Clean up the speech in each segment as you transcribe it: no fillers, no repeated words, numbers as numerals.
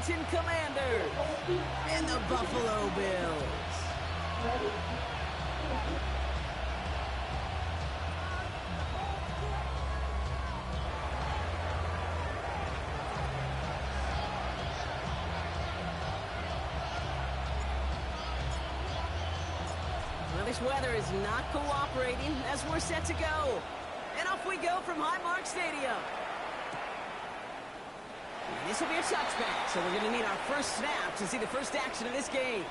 Washington Commanders and the Buffalo Bills. Well, this weather is not cooperating as we're set to go. And off we go from Highmark Stadium. And this will be a touchback, so we're going to need our first snap to see the first action of this game.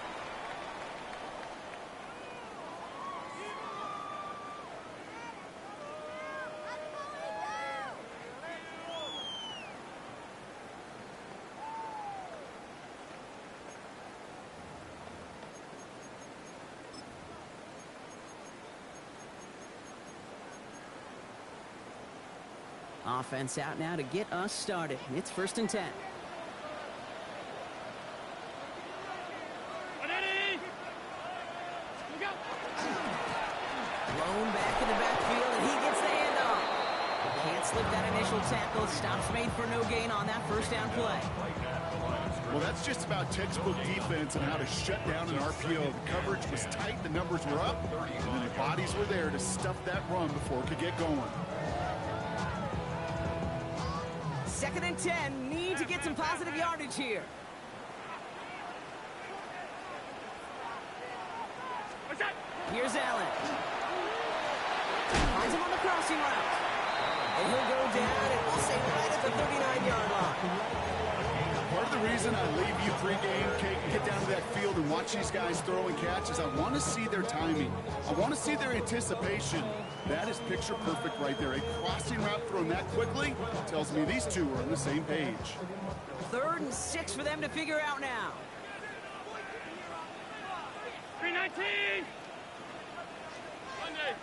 Offense out now to get us started. It's 1st and 10. Blown back in the backfield, and he gets the handoff. Can't slip that initial tackle. Stops made for no gain on that first down play. Well, that's just about textbook defense and how to shut down an RPO. The coverage was tight, the numbers were up, and then the bodies were there to stuff that run before it could get going. 2nd and 10, need to get some positive yardage here. Here's Allen. Finds him on the crossing route. And he'll go down, and we'll say right at the 39-yard line. Part of the reason I leave you pregame, Kate, and get down to that field and watch these guys throw and catch is I want to see their timing. I want to see their anticipation. That is picture perfect right there. A crossing route thrown that quickly tells me these two are on the same page. 3rd and 6 for them to figure out now. 319! Monday.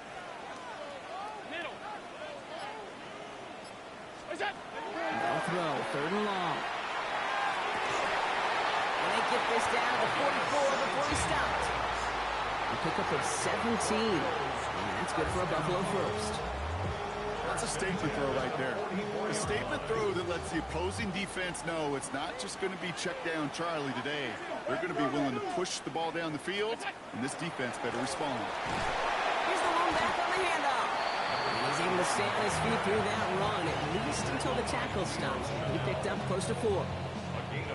Middle. What's that? No throw, 3rd and long. And they get this down to 44 before he stopped. A pickup of 17. And that's good for a Buffalo first. That's a statement throw right there. A statement throw that lets the opposing defense know it's not just going to be check down Charlie today. They're going to be willing to push the ball down the field, and this defense better respond. Here's the one back on the handoff. And he's able to stay on his feet through that run, at least until the tackle stops. He picked up close to 4.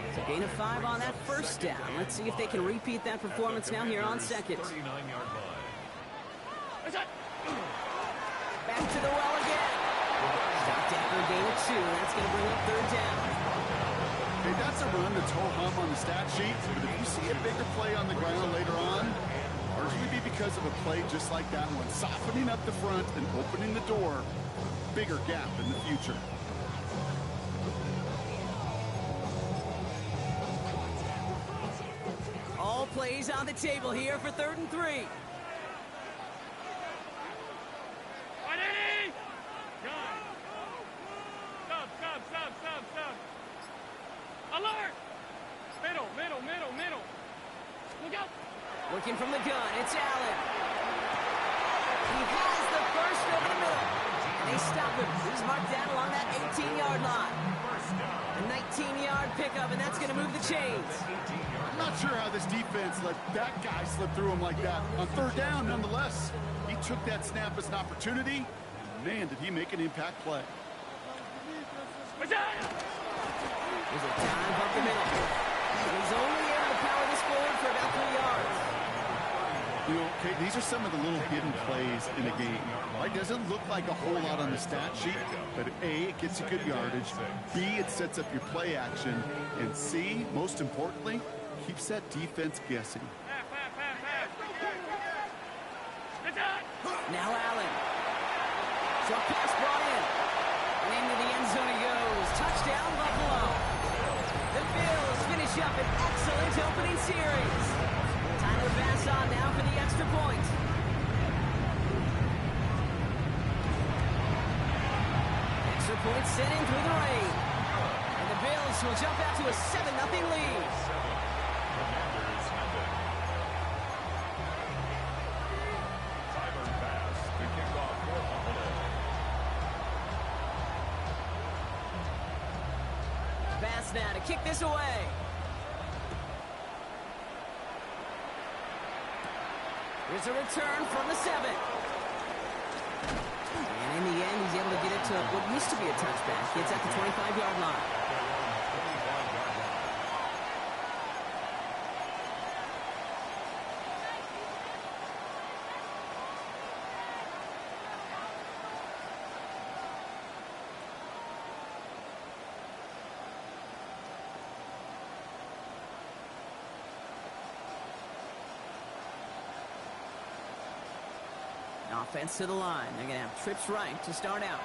It's a gain of 5 on that first down. Let's see if they can repeat that performance now here on 2nd. Back to the well again. Stopped after a gain of 2. That's going to bring up 3rd down. Hey, that's a run that's ho-hum on the stat sheet, but if you see a bigger play on the ground later on, largely be because of a play just like that one, softening up the front and opening the door, bigger gap in the future. All plays on the table here for 3rd and 3. Alert! Middle. Look out! Working from the gun, it's Allen. He has the first over the middle. And they stop him. He's marked down along that 18-yard line. A 19-yard pickup, and that's going to move the chains. I'm not sure how this defense let that guy slip through him like that. On 3rd down, nonetheless, he took that snap as an opportunity. Man, did he make an impact play. There's a dive up the middle. And he's only able to power this forward for about 3 yards. You know, Kate, these are some of the little hidden plays in a game. It doesn't look like a whole lot on the stat sheet, but A, it gets you good yardage, B, it sets up your play action, and C, most importantly, keeps that defense guessing. Now Allen. Short pass brought in. And into the end zone he goes. Touchdown, Buffalo. The Bills finish up an excellent opening series. Time to pass on now for the extra point. Extra point sent in through the rain. And the Bills will jump out to a 7-0 lead. Pass now to kick this away. Here's a return from the 7. And in the end, he's able to get it to what used to be a touchback. It's at the 25-yard line. Offense to the line. They're going to have trips right to start out.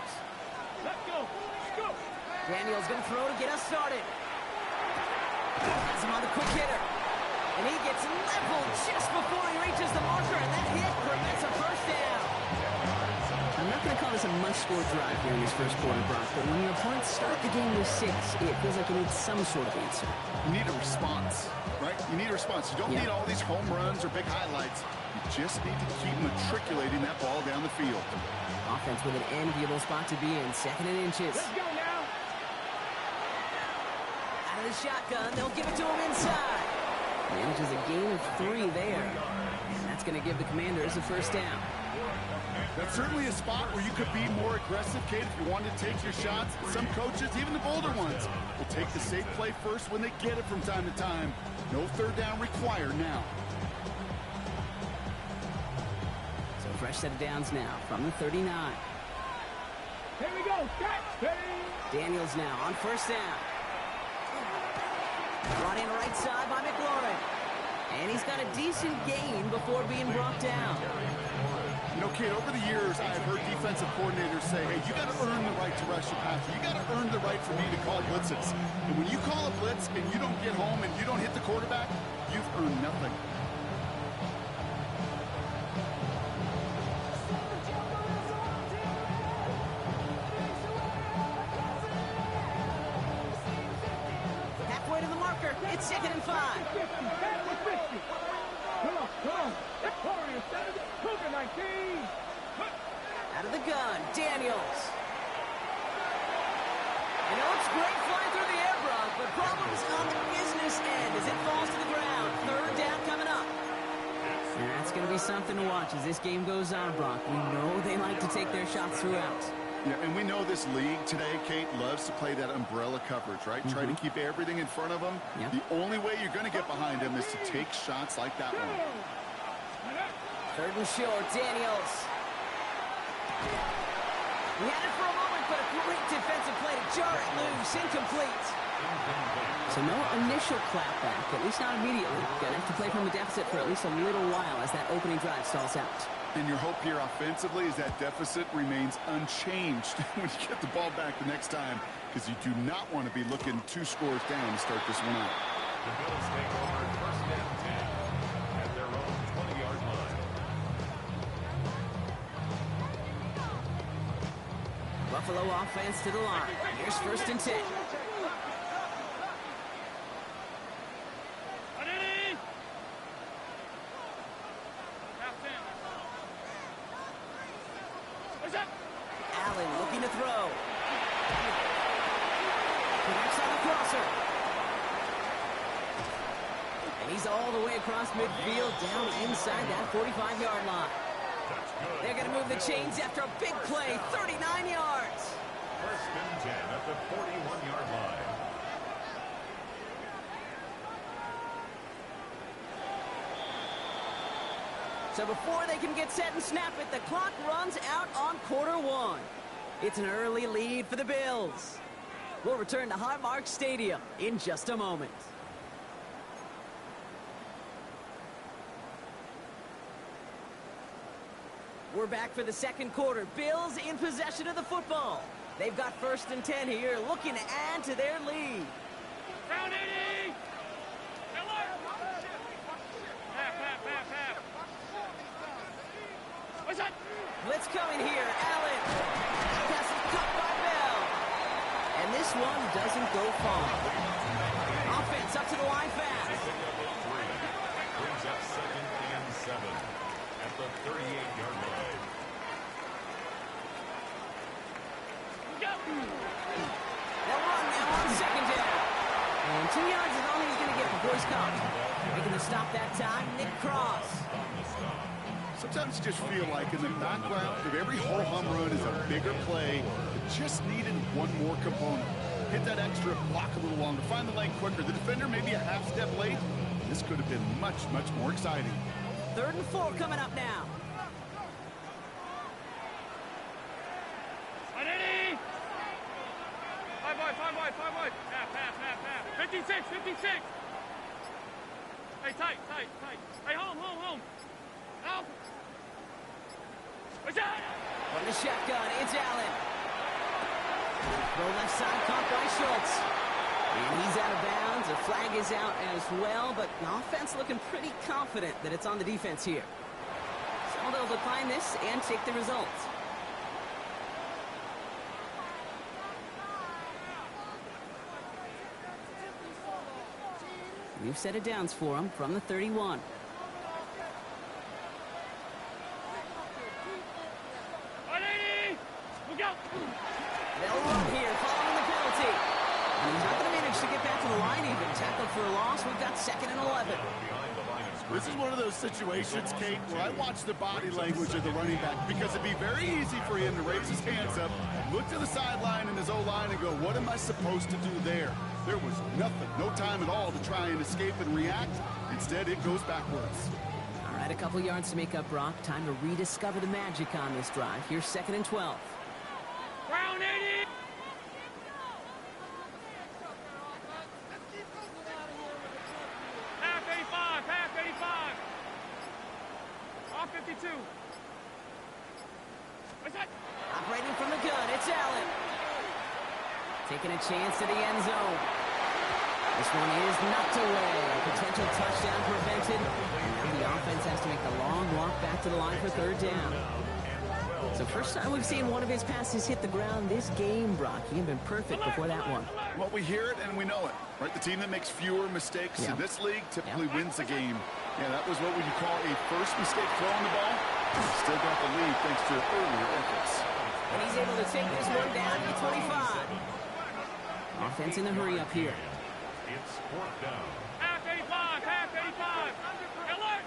Let's go. Let's go. Daniel's going to throw to get us started. Has him on the quick hitter. And he gets leveled just before he reaches the marker, and that hit prevents a first down. I'm not going to call this a must-score drive here in this first quarter, Brock, but when your opponents start the game with 6, it feels like you need some sort of answer. You need a response, right? You need a response. You don't need all these home runs or big highlights. You just need to keep matriculating that ball down the field. Offense with an enviable spot to be in, 2nd and inches. Let's go now. Out of the shotgun, they'll give it to him inside. Manages a gain of 3 there. And that's going to give the Commanders a first down. That's certainly a spot where you could be more aggressive, Kate, if you wanted to take your shots. Some coaches, even the bolder ones, will take the safe play first when they get it from time to time. No third down required now. So fresh set of downs now from the 39. Here we go. Ready. Daniels now on first down. Brought in right side by McLaurin. And he's got a decent gain before being brought down. You know, Kate, over the years, I've heard defensive coordinators say, hey, you got to earn the right to rush your passer. You got to earn the right for me to call blitzes. And when you call a blitz and you don't get home and you don't hit the quarterback, you've earned nothing. Halfway to the marker. It's 2nd and 5. Come on. Victorious. Cougar 19. Out of the gun, Daniels. You know, it's great flying through the air, Brock, but problems on the business end as it falls to the ground. 3rd down coming up. And that's going to be something to watch as this game goes on, Brock. We know they like to take their shots throughout. Yeah, and we know this league today, Kate, loves to play that umbrella coverage, right? Try to keep everything in front of them. Yep. The only way you're going to get behind them is to take shots like that one. 3rd and short, Daniels. We had it for a moment, but a great defensive play to jar it loose, incomplete. So no initial clapback, at least not immediately. Gonna have to play from the deficit for at least a little while as that opening drive stalls out. And your hope here offensively is that deficit remains unchanged when you get the ball back the next time, because you do not want to be looking 2 scores down to start this one out. The Bills take over 1st and 10 at their own 20-yard line. Buffalo offense to the line. Here's 1st and 10. Allen looking to throw. Connects on the crosser. And he's all the way across midfield down inside that 45-yard line. They're going to move the chains after a big play, 39 yards. 1st and 10 at the 41-yard line. So before they can get set and snap it, the clock runs out on quarter 1. It's an early lead for the Bills. We'll return to Highmark Stadium in just a moment. We're back for the 2nd quarter. Bills in possession of the football. They've got 1st and 10 here, looking to add to their lead. Round 80. Half. What's that? Blitz coming here. Allen. Pass is caught by Bell. And this one doesn't go far. Offense up to the line fast. Brings up 2nd and 7 at the 38-yard line. Go. They'll run now on 2nd down. And before he's caught. Making the stop that time, Nick Cross. Sometimes you just feel like in the background of every ho-hum run is a bigger play. It just needed one more component. Hit that extra, block a little longer, find the lane quicker. The defender maybe a half step late. This could have been much, much more exciting. 3rd and 4 coming up now. 180! 5 wide. Half. 56. Hey, tight. Hey, home. Out. What's that? From the shotgun, it's Allen. Throw left side, caught by Schultz. And he's out of bounds. A flag is out as well, but the offense looking pretty confident that it's on the defense here. So they'll decline this and take the results. New set of downs for him from the 31. They'll run here, following the penalty. And he's not going to manage to get back to the line even. Tackled for a loss. We've got 2nd and 11. This is one of those situations, Kate, where I watch the body language of the running back because it'd be very easy for him to raise his hands up, look to the sideline in his O-line and go, what am I supposed to do there? There was nothing, no time at all to try and escape and react. Instead, it goes backwards. All right, a couple yards to make up, Brock. Time to rediscover the magic on this drive. Here's 2nd and 12. Brown 80! Half 85! Off 52! What's that? Operating from the gun, it's Allen. Taking a chance to the end zone. This one is knocked away. A potential touchdown prevented. And now the offense has to make the long walk back to the line for 3rd down. So first time we've seen one of his passes hit the ground this game, Brock. He had been perfect before that one. Well, we hear it and we know it, right? The team that makes fewer mistakes in this league typically wins the game. Yeah, that was what would you call a first mistake throwing the ball. Still got the lead thanks to earlier efforts. And he's able to take this one down to 25. Offense in a hurry up here. It's 4th down. Half 85! Alert!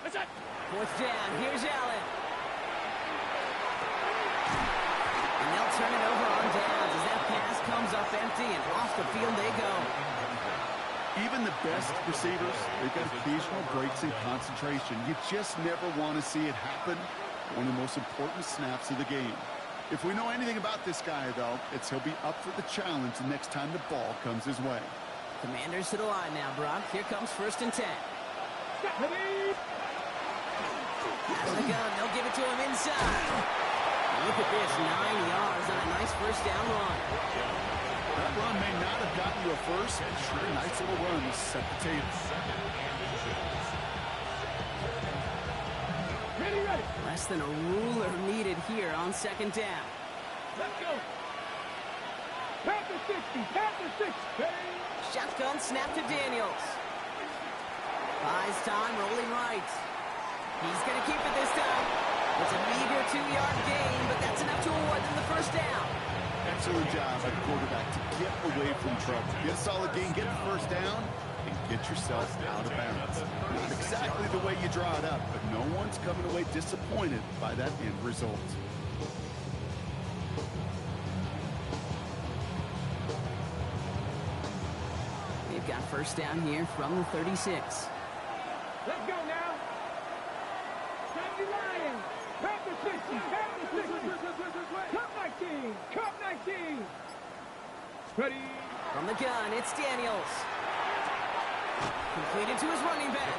What's that? 4th down, here's Allen. And they'll turn it over on downs as that pass comes up empty and off the field they go. Even the best receivers, they've got occasional breaks in concentration. You just never want to see it happen. One of the most important snaps of the game. If we know anything about this guy, though, it's he'll be up for the challenge the next time the ball comes his way. Commanders to the line now, Brock. Here comes 1st and 10. Pass the gun. They'll give it to him inside. Look at this, 9 yards on a nice 1st down run. That run may not have gotten you a first, but sure, a nice little run to set the table. Ready. Less than a ruler needed here on 2nd down. Let's go. Pass the 60. Shotgun snap to Daniels. Buys time, rolling right. He's going to keep it this time. It's a meager 2-yard gain, but that's enough to award them the 1st down. Excellent job by the quarterback to get away from trouble. Get a solid gain, get the 1st down, and get yourself out of bounds. Not exactly the way you draw it up, but no one's coming away disappointed by that end result. They've got 1st down here from the 36. Let's go now. Stop the Lions. Pass the 60. Cup 19. Ready. From the gun, it's Daniels. Completed to his running back.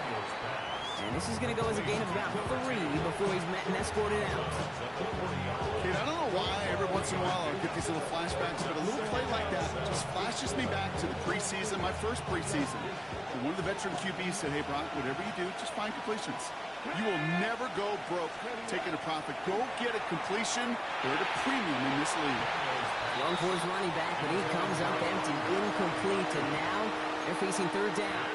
And this is going to go as a gain of about 3 before he's met and escorted out. Kid, I don't know why every once in a while I'll get these little flashbacks, but a little play like that just flashes me back to the preseason, my first preseason. And one of the veteran QBs said, hey, Brock, whatever you do, just find completions. You will never go broke taking a profit. Go get a completion. They're at a premium in this league. Long for his running back, but he comes up empty, incomplete, and now they're facing 3rd down.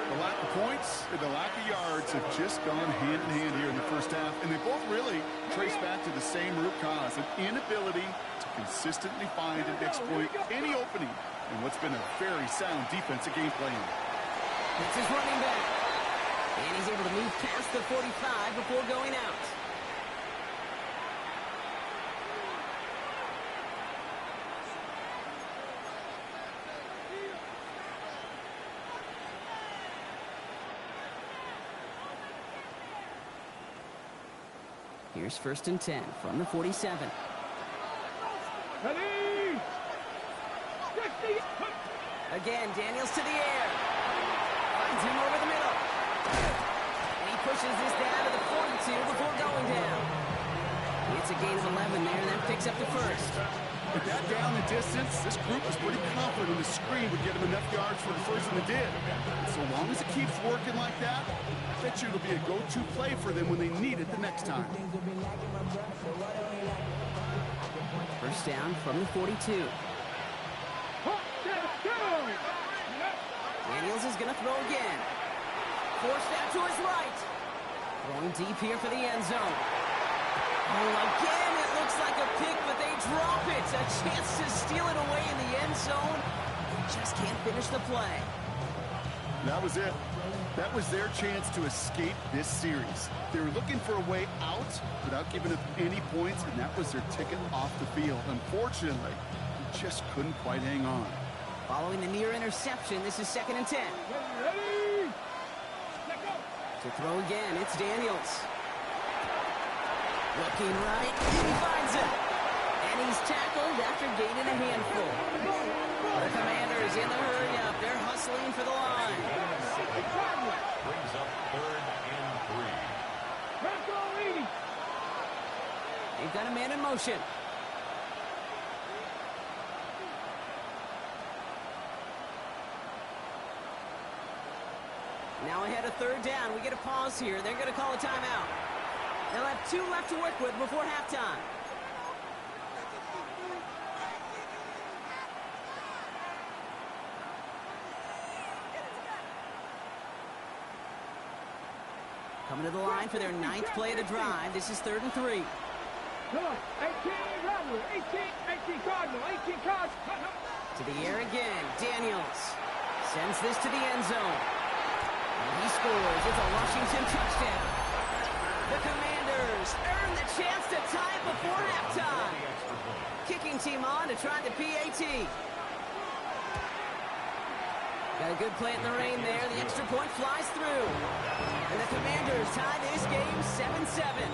The lack of points and the lack of yards have just gone hand in hand here in the 1st half, and they both really trace back to the same root cause, an inability to consistently find and exploit any opening and what's been a very sound defensive game plan. It's his running back. And he's able to move past the 45 before going out. Here's 1st and 10 from the 47. Ready! Again, Daniels to the air. Finds him over the middle. And he pushes this down to the 42 before going down. It's a gain of 11 there, and that picks up the 1st. With that down and distance, this group was pretty confident the screen would get him enough yards for the 1st, and it did. And so long as it keeps working like that, I bet you it'll be a go-to play for them when they need it the next time. 1st down from the 42. Daniels is going to throw again. Forced out to his right. Throwing deep here for the end zone. Oh, again, it looks like a pick, but they drop it. A chance to steal it away in the end zone. Just can't finish the play. That was it. That was their chance to escape this series. They were looking for a way out without giving up any points, and that was their ticket off the field. Unfortunately, they just couldn't quite hang on. Following the near interception, this is 2nd and 10. Ready! Let go! To throw again, it's Daniels. Looking right, and he finds it. And he's tackled after gaining a handful. The Commanders in the hurry-up. They're hustling for the line. Brings up 3rd and 3. They've got a man in motion. Now ahead of 3rd down. We get a pause here. They're going to call a timeout. They'll have 2 left to work with before halftime. Coming to the line for their 9th play of the drive. This is 3rd and 3. Come on, 18 Rebel, 18 Cardinal, 18 Cardinal. To the air again. Daniels sends this to the end zone. And he scores. It's a Washington touchdown. The Commanders earn the chance to tie it before halftime. Kicking team on to try the PAT. Got a good play in the rain there. The extra point flies through. And the Commanders tie this game 7-7.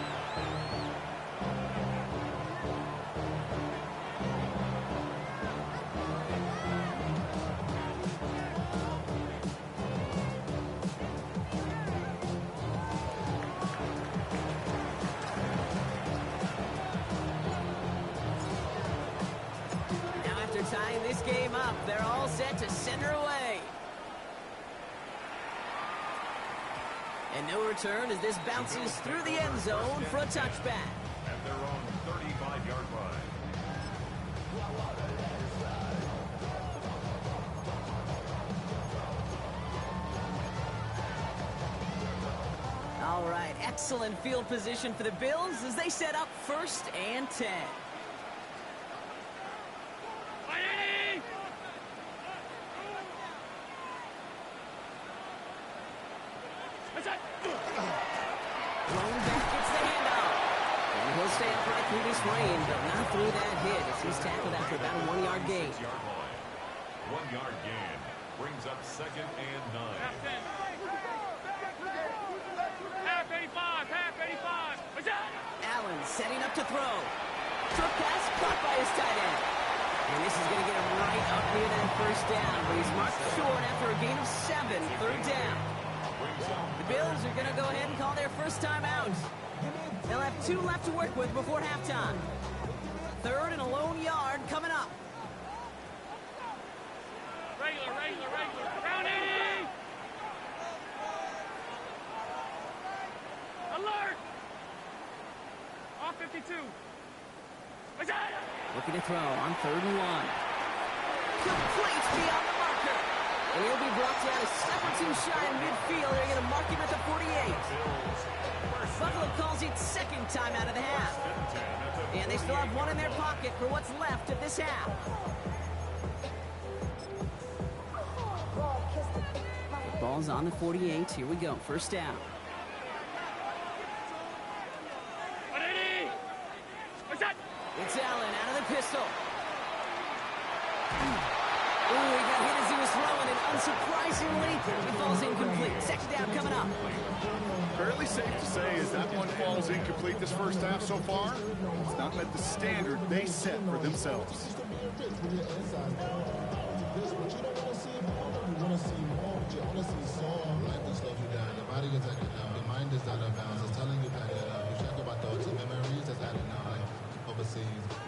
Tying this game up, they're all set to center away. And no return as this bounces through the end zone for a touchback. At their own 35-yard line. All right, excellent field position for the Bills as they set up 1st and 10. Through this rain, but not through that hit as he's tackled after about a 1-yard gain. 1-yard gain brings up 2nd and 9. Half 85. Allen setting up to throw. Short pass caught by his tight end. And this is going to get him right up near that 1st down, but he's marked short after a gain of 7, 3rd down. The Bills are going to go ahead and call their first time out. They'll have 2 left to work with before halftime. 3rd and a lone yard coming up. Regular. Round 80. Alert. Off 52. Looking to throw on 3rd and 1. Complete beyond the marker. And he'll be brought down a step or 2 shy in midfield. They're going to mark him at the 48. Buffalo calls it 2nd time out of the half. And they still have 1 in their pocket for what's left of this half. Ball's on the 48. Here we go. First down. It's Allen out of the pistol. Ooh, he got hit as he was throwing, and unsurprisingly, he falls incomplete. Second down coming up. Fairly safe to say as that one falls incomplete this first half so far. It's not met the standard they set for themselves.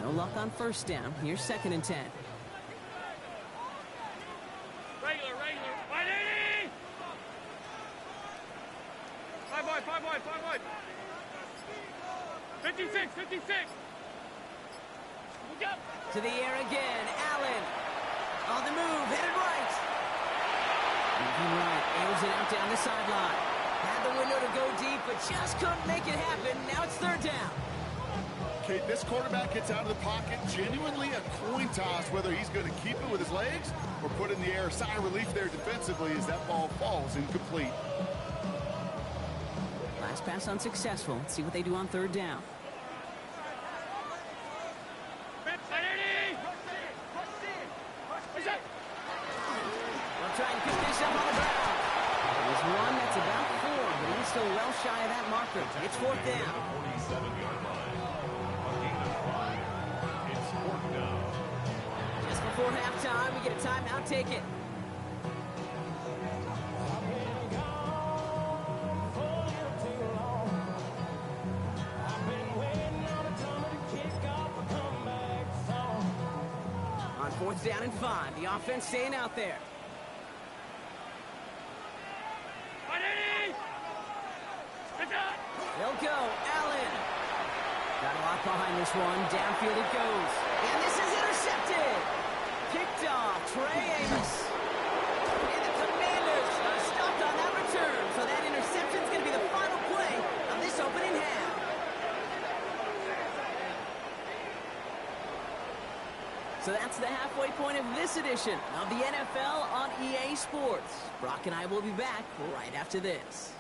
No luck on first down. Here's second and 10. Regular. 5 wide. 56. Look up. To the air again. Allen. On the move. Headed right. Moving right. Airs it out down the sideline. Had the window to go deep, but just couldn't make it happen. Now it's third down. Okay, this quarterback gets out of the pocket, genuinely a coin toss whether he's going to keep it with his legs or put it in the air. Sigh of relief there defensively as that ball falls incomplete. Last pass unsuccessful. Let's see what they do on third down. We'll try and pick this up on the ground. There's one that's about 4, but he's still well shy of that marker. It's fourth down. 47-yard line. A gain of 5. It's fourth down. Just before halftime, we get a timeout. Take it. On fourth down and 5, the offense staying out there. They'll go. Allen. Got a lot behind this one. Downfield it goes. And this is intercepted. Picked off. Trey Amos. And the Commandos are stopped on that return. So that interception's going to be the final play of this opening half. So that's the halfway point of this edition of the NFL on EA Sports. Brock and I will be back right after this.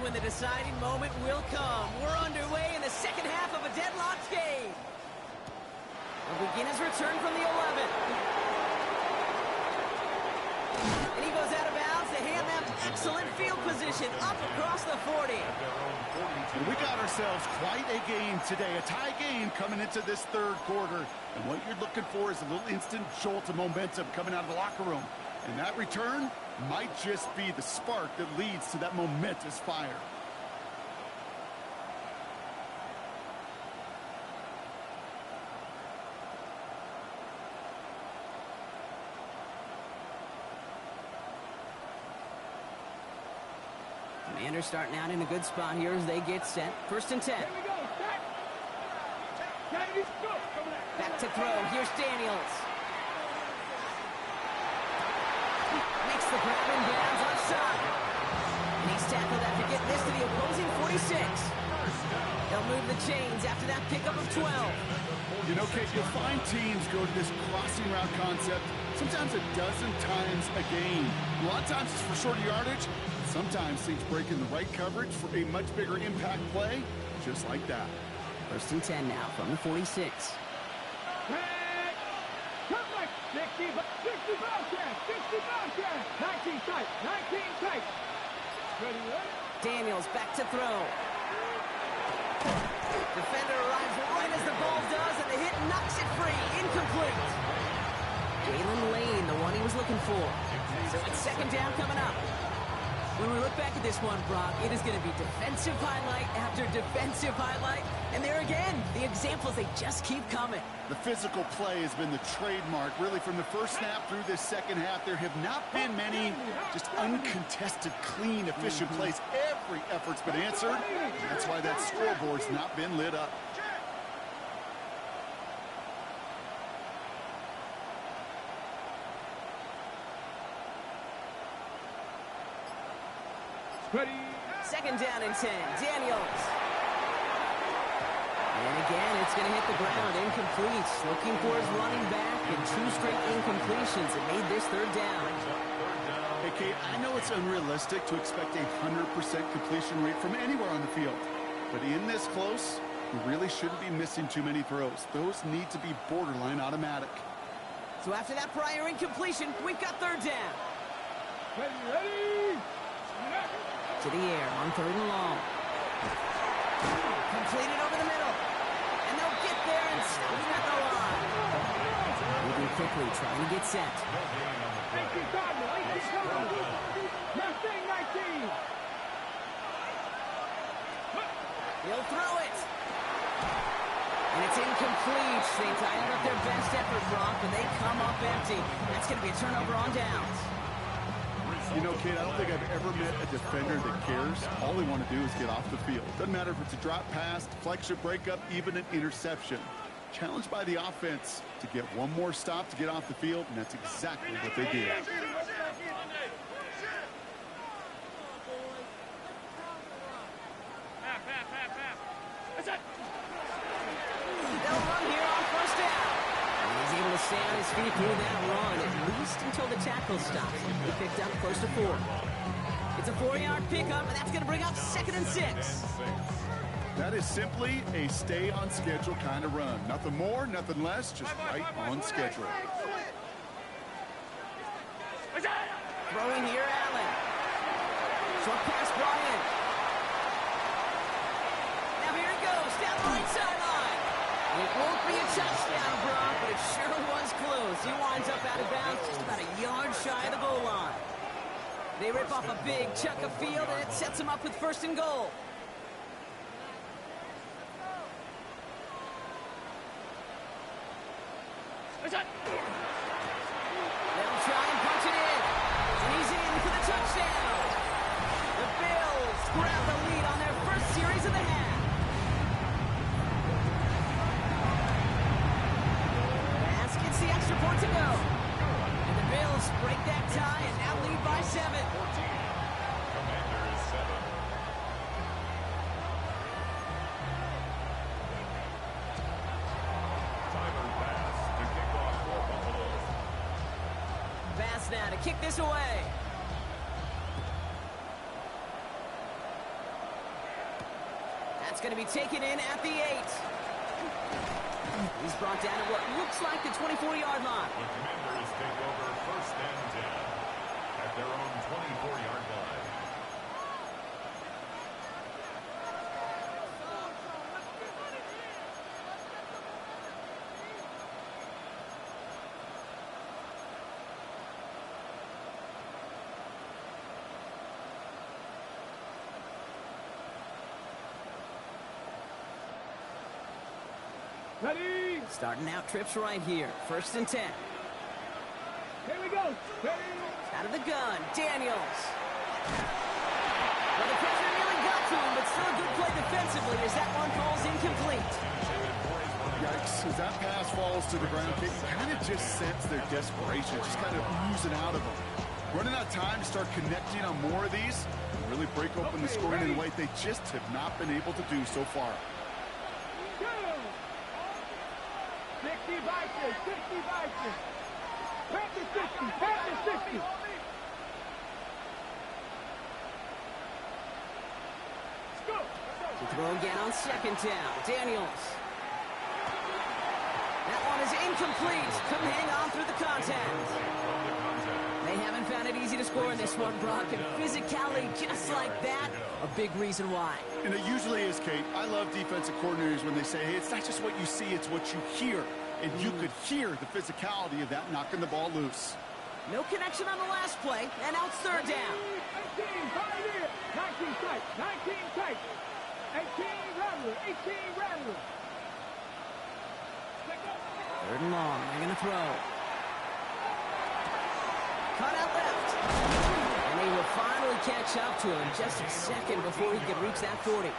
When the deciding moment will come. We're underway in the second half of a deadlocked game. We'll begin his return from the 11. And he goes out of bounds to hand them excellent field position up across the 40. And we got ourselves quite a game today, a tie game coming into this third quarter. And what you're looking for is a little instant jolt of momentum coming out of the locker room. And that return might just be the spark that leads to that momentous fire. Commanders starting out in a good spot here as they get set. First and 10. Here we go. Back to throw. Here's Daniels. Makes the grab and bounds outside. And he's tackled after getting this to the opposing 46. They'll move the chains after that pickup of 12. You know, Kate, you'll find teams go to this crossing route concept sometimes a dozen times a game. A lot of times it's for shorter yardage. Sometimes things break in the right coverage for a much bigger impact play, just like that. First and 10 now from the 46. 60 Bobcats, 19 tight. Ready, Daniels back to throw. Defender arrives right as the ball does, and the hit knocks it free. Incomplete. Jalen Lane, the one he was looking for. So it's second down coming up. When we look back at this one, Brock, it is going to be defensive highlight after defensive highlight. And there again, the examples, they just keep coming. The physical play has been the trademark. Really, from the first snap through this second half, there have not been many just uncontested, clean, efficient plays. Every effort's been answered. That's why that scoreboard's not been lit up. Ready. Second down and 10, Daniels. And again, it's going to hit the ground, incomplete. Looking for his running back, and 2 straight incompletions. It made this third down. Hey, Kate, I know it's unrealistic to expect a 100% completion rate from anywhere on the field. But in this close, you really shouldn't be missing too many throws. Those need to be borderline automatic. So after that prior incompletion, we've got third down. Ready. To the air on third and long. Completed over the middle. And they'll get there and stop him at the line. Moving quickly, trying to get set. 18 Cardinal, 18 Cardinal. Mustang 19. He'll throw it. And it's incomplete. They dialed up their best effort, Brock, and they come up empty. That's going to be a turnover on downs. You know, Kate, I don't think I've ever met a defender that cares. All they want to do is get off the field. Doesn't matter if it's a drop pass, deflection, breakup, even an interception. Challenged by the offense to get one more stop to get off the field, and that's exactly what they did. They'll run here on first down. And he's able to stay on his feet through that run, at least until the tackle stops. He picked up close to 4. It's a 4-yard pickup, and that's going to bring up 2nd and 6. That is simply a stay on schedule kind of run. Nothing more, nothing less, just right on schedule. Throwing here, Allen. Short pass brought in. Now here it goes, down the right sideline. It won't be a touchdown, Brock, but it sure was close. He winds up out of bounds just about a yard shy of the goal line. They rip off a big chunk of field, and it sets them up with 1st and goal. They'll try and punch it in. And he's in for the touchdown. The Bills grab the lead on their first series of the half. Pass gets the extra point to go. And the Bills break that tie and now lead by 7. Commanders 7. Tyler Bass to kick off for Buffalo. Bass now to kick this away. That's going to be taken in at the 8. He's brought down at what looks like the 24-yard line. The Commanders take over 1st and 10 at their own 24-yard line. Ready. Starting out trips right here. 1st and 10. Here we go. Ready. Out of the gun, Daniels. Well, the pressure nearly got to him, but still a good play defensively as that one falls incomplete. Yikes, as that pass falls to the ground, Kate, you kind of just sense their desperation, just kind of oozing out of them. Running out of time to start connecting on more of these, and really break open the scoring in a way they just have not been able to do so far. 60 Vikings, 60 Vikings. Panthers 60, Panthers 60. To throw again on 2nd down, Daniels. That one is incomplete. Couldn't hang on through the contact. They haven't found it easy to score in this one, Brock, and physicality just like that, a big reason why. And it usually is, Kate. I love defensive coordinators when they say, hey, it's not just what you see, it's what you hear. And you could hear the physicality of that knocking the ball loose. No connection on the last play, and now it's third down. 18, 19 tight, 19 tight. 18 Rattler, 18 Rattler. Third and long, they're going to throw. Cut out left. And they will finally catch up to him just a second before he could reach that 40.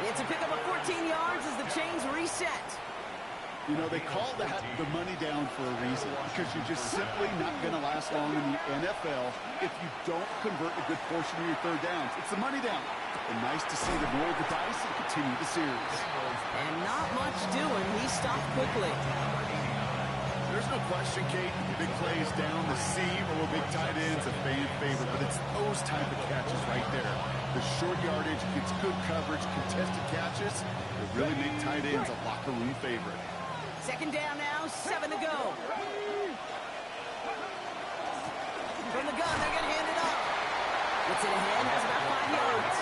It's a pickup of 14 yards as the chains reset. You know, they call that the money down for a reason, because you're just simply not going to last long in the NFL if you don't convert a good portion of your third downs. It's the money down. And nice to see them roll the dice and continue the series. And not much doing. He stopped quickly. There's no question, Kate, big plays down the seam or big tight ends, a fan favorite, but it's those type of catches right there. The short yardage, gets good coverage, contested catches that really make tight ends a locker room favorite. Second down now, 7 to go. From the gun, they're going to hand it off. Gets it ahead, has about 5 yards.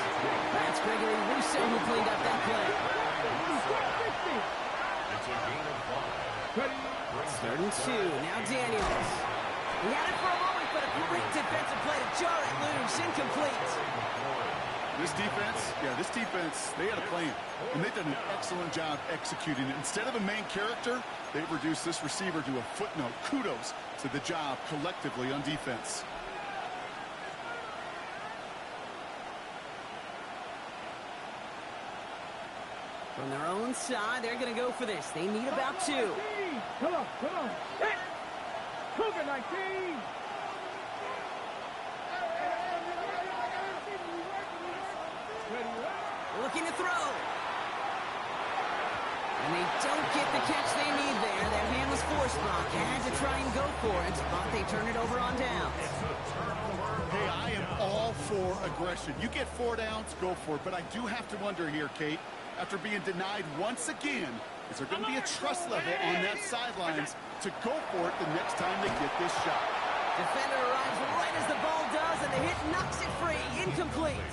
That's Gregory Russo who cleaned up that play. It's a gain of 5. Third and 2, now Daniels. He had it for a moment, but a great defensive play to jar it loose, incomplete. This defense, they had a plan, and they've done an excellent job executing it. Instead of a main character, they've reduced this receiver to a footnote. Kudos to the job collectively on defense. From their own side, they're going to go for this. They need about 2. Come on. Hit. Cougar 19. Looking to throw. And they don't get the catch they need there. Their hand was forced, Brock. Had to try and go for it, but they turn it over on downs. Hey, I am all for aggression. You get 4 downs, go for it. But I do have to wonder here, Kate, after being denied once again, is there going to be a trust level on that sidelines to go for it the next time they get this shot? Defender arrives right as the ball does, and the hit knocks it free. Incomplete.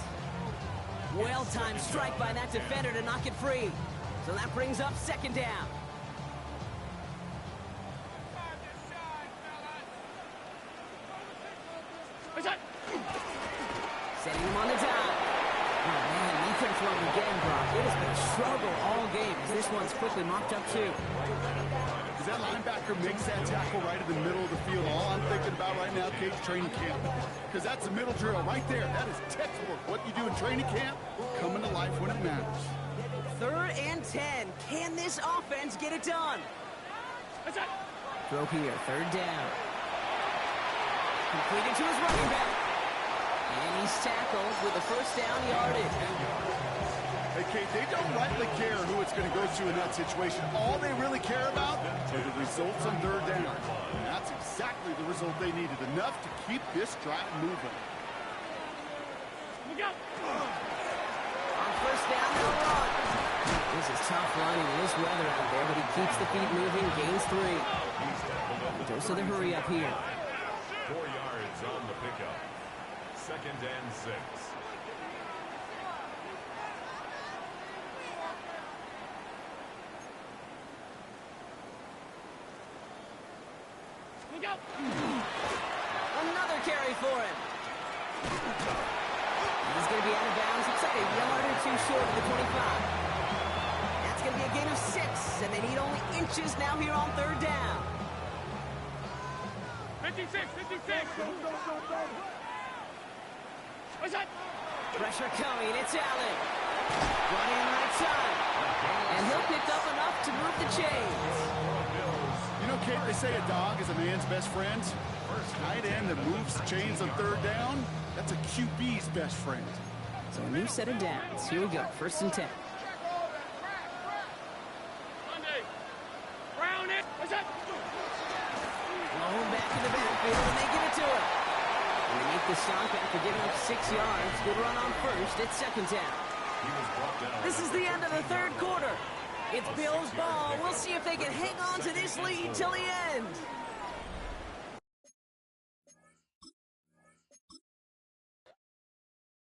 Well-timed strike by that defender to knock it free. So that brings up second down. Setting him on the dive. Oh, man, he couldn't throw him again, Brock. It has been a struggle all game as this one's quickly mopped up, too. As that linebacker makes that tackle right in the middle of the field, all I'm thinking about right now, Kate's training camp. Because that's a middle drill right there. That is textbook. What you do in training camp, coming to life when it matters. Third and 10. Can this offense get it done? Throw here, third down. Completed to his running back. And he's tackled with a first down yardage. Hey, Kate, they don't rightly care who it's going to go to in that situation. All they really care about are the results on third down. And that's exactly the result they needed. Enough to keep this drive moving. On first down, they'll run. This is tough running in this weather out there, but he keeps the feet moving, gains 3. Dose of the hurry up here. 4 yards on the pickup. Second and 6. Another carry for him. He's going to be out of bounds. Looks like a yard or 2 short of the 25. That's going to be a gain of 6, and they need only inches now here on third down. 56. Pressure coming. It's Allen. Running right side. And he'll pick up enough to move the chains. You know, Kate, they say a dog is a man's best friend. First tight end that moves the chains on third down, that's a QB's best friend. So a new set of downs. Here we go. First and 10. Blown back in the backfield, and they give it to him. And they make the stop after giving up 6 yards. Good run on first. It's second down. This is the end of the third quarter. It's Bills ball. We'll see if they can hang on to this lead till the end.